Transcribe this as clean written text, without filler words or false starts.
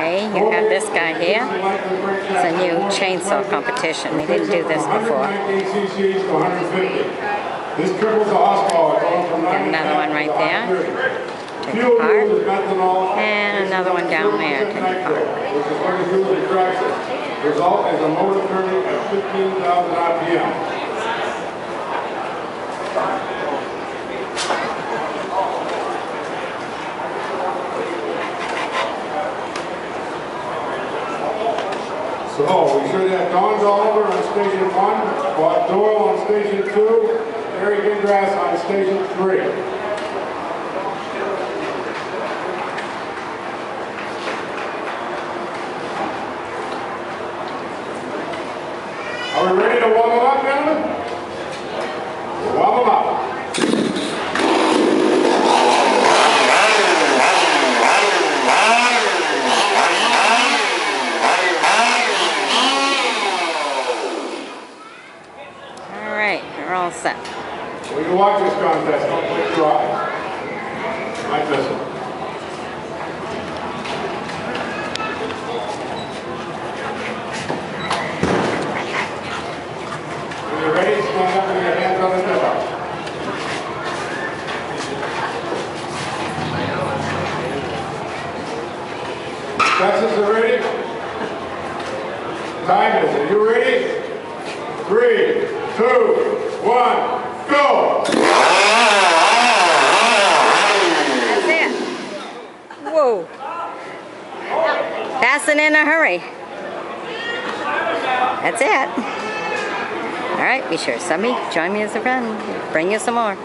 Okay, you have this guy here. It's a new chainsaw competition. We didn't do this before. This triples the horsepower. Got another one right there. Take apart. And another one down there. Take apart. Result is a motor turning at 15,000 RPM. So we should have Don Oliver on station 1, Bob Doyle on station 2, Eric Ingrass on station 3. Are we ready to warm them up, gentlemen? Warm them up. We're all set. When you watch this contest, don't close your eyes. Like this one. When you're ready, stand up with your hands on the tip. Texas, are ready? Time is it. You ready? 3, 2, 1, go! That's it. Whoa. Passing in a hurry. That's it. All right, be sure. Somebody join me as a friend. Bring you some more.